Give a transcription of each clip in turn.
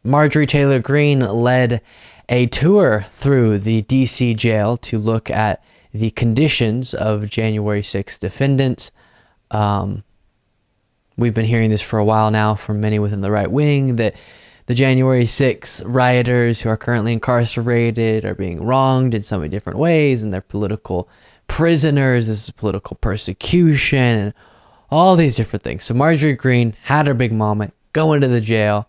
Marjorie Taylor Greene led a tour through the DC jail to look at the conditions of January 6th defendants. We've been hearing this for a while now from many within the right wing, that the January 6th rioters who are currently incarcerated are being wronged in so many different ways, and they're political prisoners. This is political persecution and all these different things. So Marjorie Greene had her big moment, going to the jail,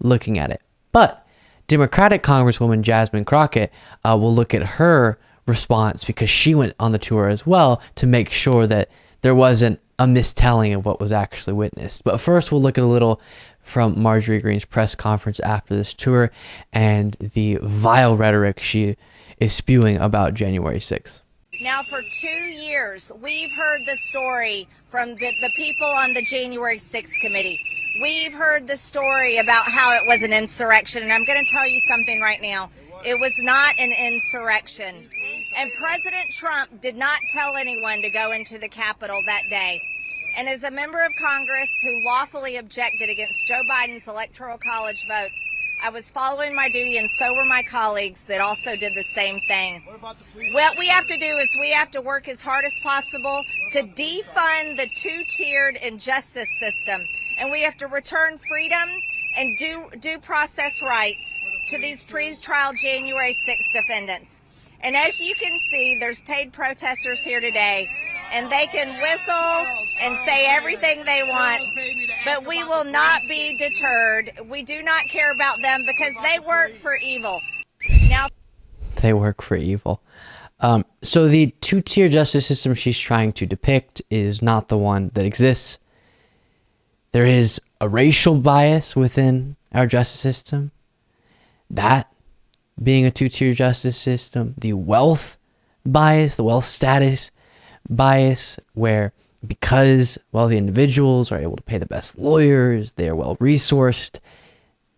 looking at it. But Democratic Congresswoman Jasmine Crockett will look at her response, because she went on the tour as well, to make sure that there wasn't a mistelling of what was actually witnessed. But first, we'll look at a little from Marjorie Greene's press conference after this tour and the vile rhetoric she is spewing about January 6th. Now, for 2 years, we've heard the story from the people on the January 6th committee. We've heard the story about how it was an insurrection, and I'm going to tell you something right now. It was not an insurrection. And President Trump did not tell anyone to go into the Capitol that day. And as a member of Congress who lawfully objected against Joe Biden's Electoral College votes, I was following my duty, and so were my colleagues that also did the same thing. What we have to do is we have to work as hard as possible to defund the two-tiered injustice system. And we have to return freedom and due process rights to these pre-trial January 6th defendants. And as you can see, there's paid protesters here today, and they can whistle and say everything they want, but we will not be deterred. We do not care about them because they work for evil. Now, they work for evil. So the two-tier justice system she's trying to depict is not the one that exists. There is a racial bias within our justice system. That being a two-tier justice system, the wealth bias, the wealth status bias, where because wealthy individuals are able to pay the best lawyers, they are well-resourced,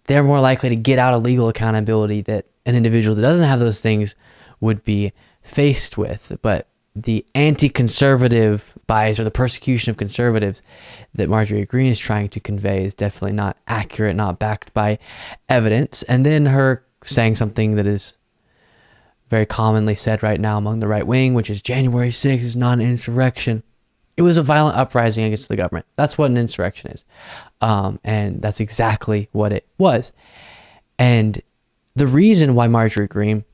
they're more likely to get out of legal accountability that an individual that doesn't have those things would be faced with. But the anti-conservative bias, or the persecution of conservatives, that Marjorie Greene is trying to convey is definitely not accurate, not backed by evidence. And then her saying something that is very commonly said right now among the right wing, which is January 6th is not an insurrection. It was a violent uprising against the government. That's what an insurrection is. And that's exactly what it was. And the reason why Marjorie Greene,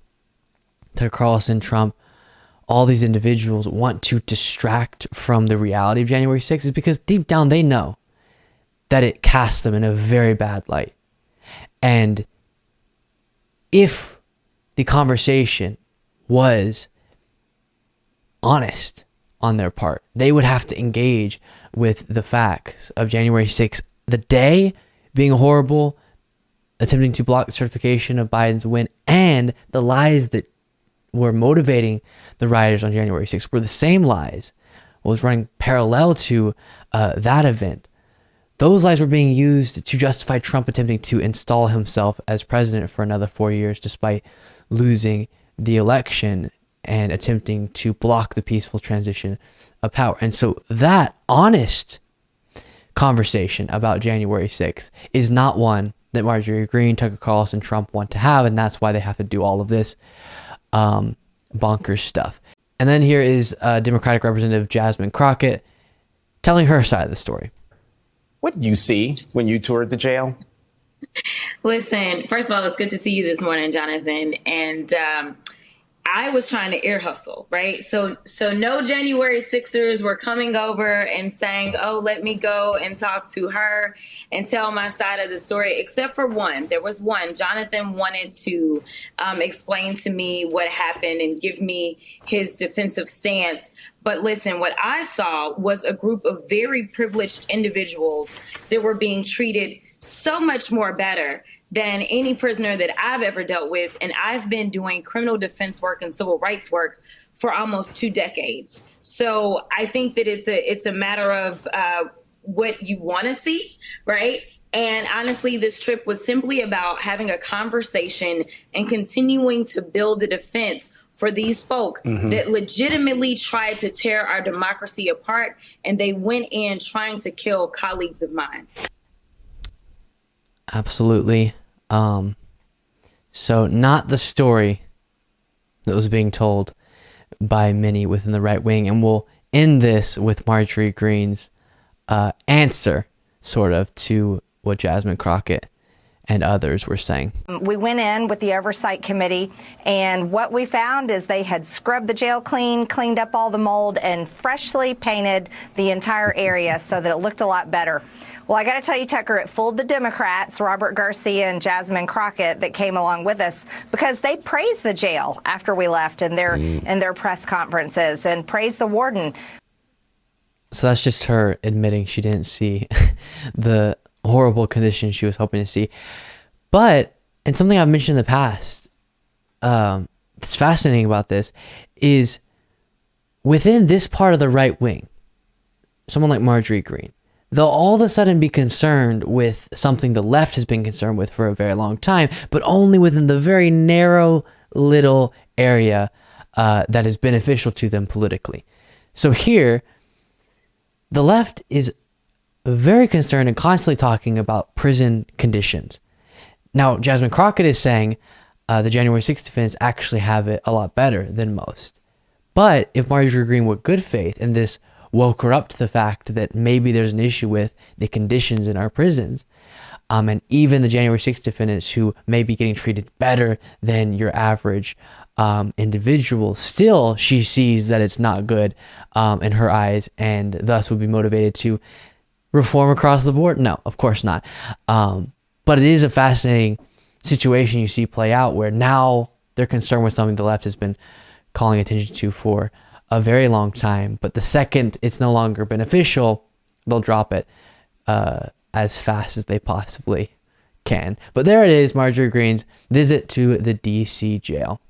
Tucker Carlson, Trump, all these individuals want to distract from the reality of January 6th is because deep down they know that it casts them in a very bad light. And if the conversation was honest on their part, they would have to engage with the facts of January 6th, the day being horrible, attempting to block the certification of Biden's win, and the lies that were motivating the rioters on January 6th were the same lies, was running parallel to that event. Those lies were being used to justify Trump attempting to install himself as president for another 4 years, despite losing the election and attempting to block the peaceful transition of power. And so that honest conversation about January 6th is not one that Marjorie Greene, Tucker Carlson, Trump want to have, and that's why they have to do all of this bonkers stuff. And then here is Democratic Representative Jasmine Crockett telling her side of the story. What did you see when you toured the jail? Listen, first of all, it's good to see you this morning, Jonathan. And I was trying to ear hustle, right? So no January Sixers were coming over and saying, oh, let me go and talk to her and tell my side of the story, except for one. There was one. Jonathan wanted to explain to me what happened and give me his defensive stance. But listen, what I saw was a group of very privileged individuals that were being treated so much more better than any prisoner that I've ever dealt with. And I've been doing criminal defense work and civil rights work for almost 2 decades. So I think that it's a matter of what you want to see, right? And honestly, this trip was simply about having a conversation and continuing to build a defense for these folk that legitimately tried to tear our democracy apart, and they went in trying to kill colleagues of mine. Absolutely. So not the story that was being told by many within the right wing. And we'll end this with Marjorie Greene's answer, sort of, to what Jasmine Crockett and others were saying. We went in with the oversight committee, and what we found is they had scrubbed the jail clean, cleaned up all the mold, and freshly painted the entire area so that it looked a lot better. Well, I got to tell you, Tucker, it fooled the Democrats, Robert Garcia and Jasmine Crockett, that came along with us, because they praised the jail after we left in their press conferences, and praised the warden. So that's just her admitting she didn't see the horrible conditions she was hoping to see. But, and something I've mentioned in the past, that's fascinating about this, is within this part of the right wing, someone like Marjorie Greene, they'll all of a sudden be concerned with something the left has been concerned with for a very long time, but only within the very narrow little area that is beneficial to them politically. So here, the left is very concerned and constantly talking about prison conditions. Now, Jasmine Crockett is saying the January 6th defendants actually have it a lot better than most. But if Marjorie Greene were good faith and this woke her up to the fact that maybe there's an issue with the conditions in our prisons, and even the January 6th defendants who may be getting treated better than your average individual, still she sees that it's not good in her eyes, and thus would be motivated to reform across the board? No, of course not. But it is a fascinating situation you see play out, where now they're concerned with something the left has been calling attention to for a very long time. But the second it's no longer beneficial, they'll drop it as fast as they possibly can. But there it is, Marjorie Greene's visit to the DC jail.